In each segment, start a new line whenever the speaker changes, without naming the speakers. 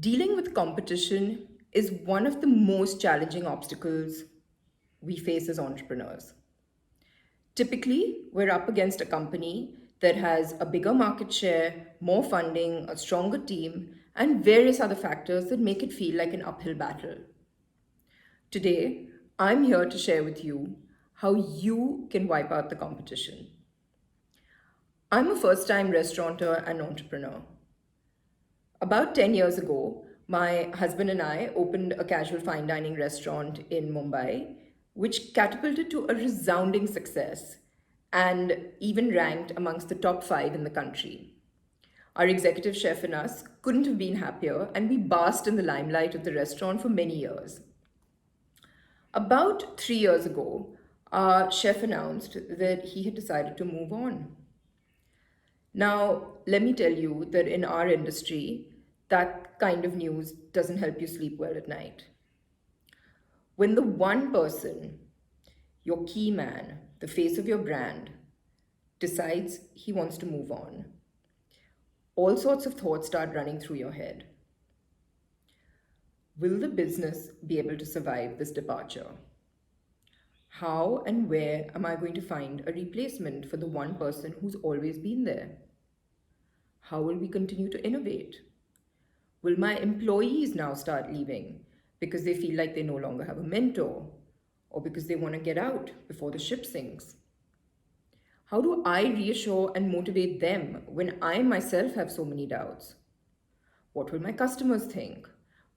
Dealing with competition is one of the most challenging obstacles we face as entrepreneurs. Typically, we're up against a company that has a bigger market share, more funding, a stronger team, and various other factors that make it feel like an uphill battle. Today, I'm here to share with you how you can wipe out the competition. I'm a first time restaurateur and entrepreneur. About 10 years ago, my husband and I opened a casual fine dining restaurant in Mumbai, which catapulted to a resounding success and even ranked amongst the top 5 in the country. Our executive chef and us couldn't have been happier, and we basked in the limelight of the restaurant for many years. About 3 years ago, our chef announced that he had decided to move on. Now, let me tell you that in our industry, that kind of news doesn't help you sleep well at night. When the one person, your key man, the face of your brand, decides he wants to move on, all sorts of thoughts start running through your head. Will the business be able to survive this departure? How and where am I going to find a replacement for the one person who's always been there? How will we continue to innovate? Will my employees now start leaving because they feel like they no longer have a mentor or because they want to get out before the ship sinks? How do I reassure and motivate them when I myself have so many doubts? What will my customers think?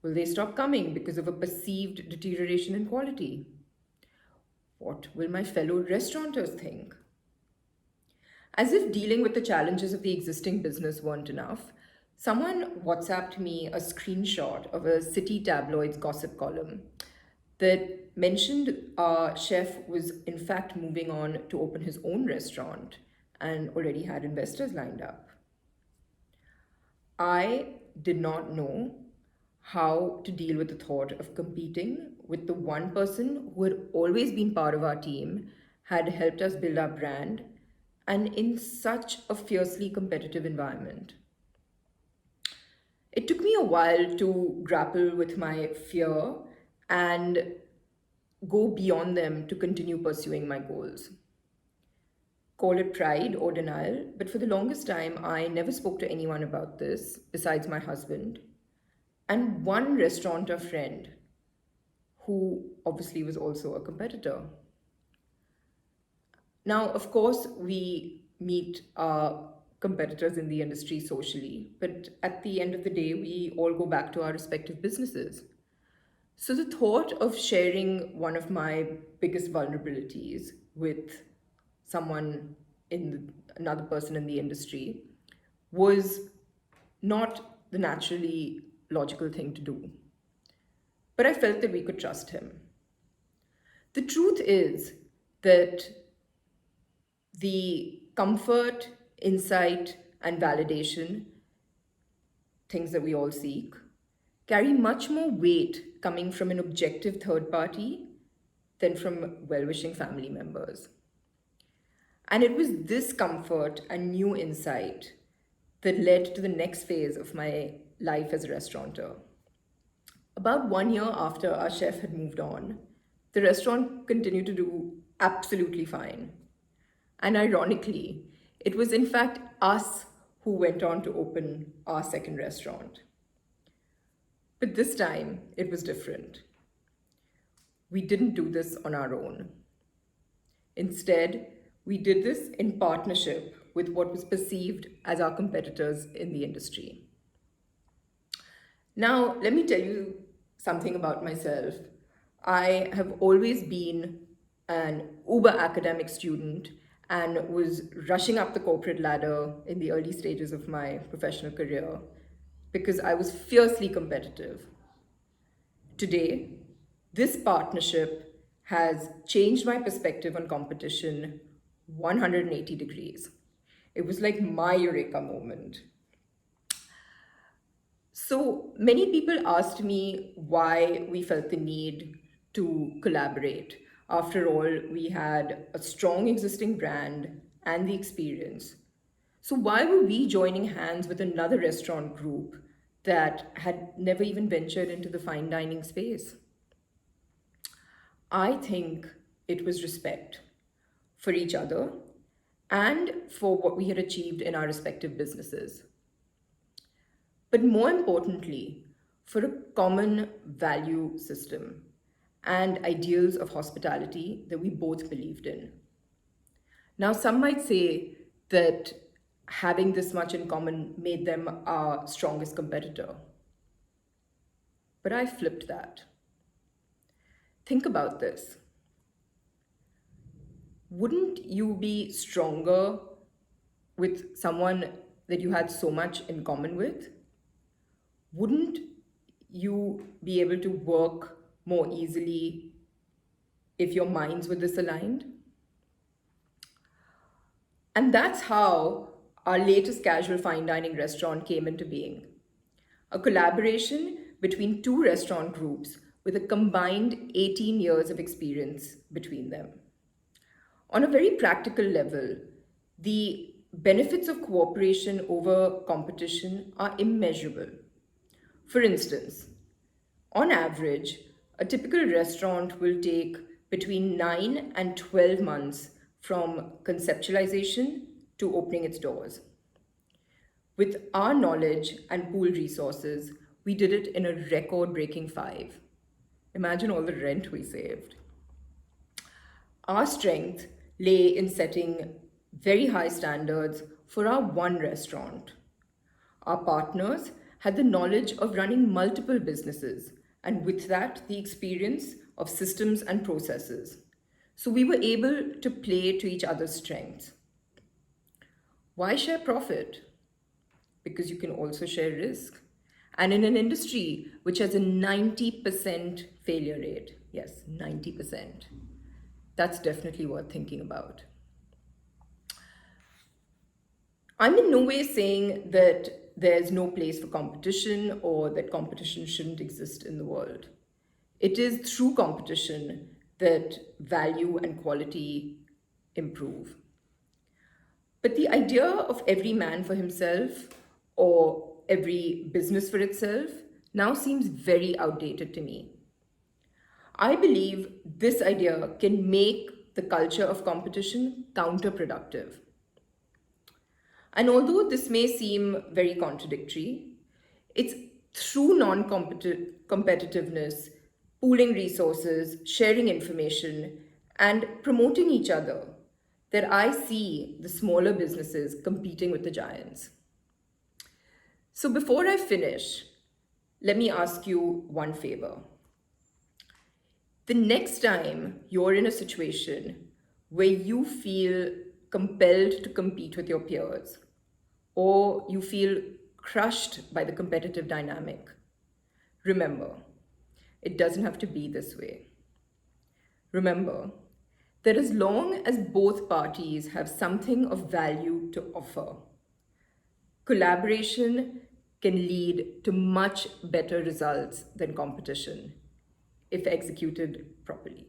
Will they stop coming because of a perceived deterioration in quality? What will my fellow restaurateurs think? As if dealing with the challenges of the existing business weren't enough, someone WhatsApped me a screenshot of a city tabloid's gossip column that mentioned our chef was in fact moving on to open his own restaurant and already had investors lined up. I did not know how to deal with the thought of competing with the one person who had always been part of our team, had helped us build our brand, and in such a fiercely competitive environment. It took me a while to grapple with my fear and go beyond them to continue pursuing my goals. Call it pride or denial, but for the longest time, I never spoke to anyone about this besides my husband and one restaurateur friend who obviously was also a competitor. Now, of course, we meet our competitors in the industry socially, but at the end of the day, we all go back to our respective businesses. So the thought of sharing one of my biggest vulnerabilities with someone another person in the industry was not the naturally logical thing to do. But I felt that we could trust him. The truth is that the comfort, insight, and validation, things that we all seek, carry much more weight coming from an objective third party than from well wishing family members. And it was this comfort and new insight that led to the next phase of my life as a restaurateur. About 1 year after our chef had moved on, the restaurant continued to do absolutely fine. And ironically, it was in fact us who went on to open our second restaurant. But this time, it was different. We didn't do this on our own. Instead, we did this in partnership with what was perceived as our competitors in the industry. Now, let me tell you something about myself. I have always been an uber academic student and was rushing up the corporate ladder in the early stages of my professional career because I was fiercely competitive. Today, this partnership has changed my perspective on competition 180 degrees. It was like my eureka moment. So many people asked me why we felt the need to collaborate. After all, we had a strong existing brand and the experience. So why were we joining hands with another restaurant group that had never even ventured into the fine dining space. I think it was respect for each other and for what we had achieved in our respective businesses. But more importantly, for a common value system and ideals of hospitality that we both believed in. Now, some might say that having this much in common made them our strongest competitor. But I flipped that. Think about this. Wouldn't you be stronger with someone that you had so much in common with? Wouldn't you be able to work more easily if your minds were disaligned? And that's how our latest casual fine dining restaurant came into being. A collaboration between two restaurant groups with a combined 18 years of experience between them. On a very practical level, the benefits of cooperation over competition are immeasurable. For instance, on average, a typical restaurant will take between 9 and 12 months from conceptualization to opening its doors. With our knowledge and pool resources, we did it in a record breaking 5. Imagine all the rent we saved. Our strength lay in setting very high standards for our one restaurant. Our partners had the knowledge of running multiple businesses, and with that, the experience of systems and processes. So we were able to play to each other's strengths. Why share profit? Because you can also share risk. And in an industry which has a 90% failure rate, yes, 90%, that's definitely worth thinking about. I'm in no way saying that there's no place for competition or that competition shouldn't exist in the world. It is through competition that value and quality improve. But the idea of every man for himself or every business for itself now seems very outdated to me. I believe this idea can make the culture of competition counterproductive. And although this may seem very contradictory, it's through non-competitiveness, pooling resources, sharing information, and promoting each other that I see the smaller businesses competing with the giants. So before I finish, let me ask you one favor. The next time you're in a situation where you feel compelled to compete with your peers, or you feel crushed by the competitive dynamic, remember, it doesn't have to be this way. Remember that as long as both parties have something of value to offer, collaboration can lead to much better results than competition if executed properly.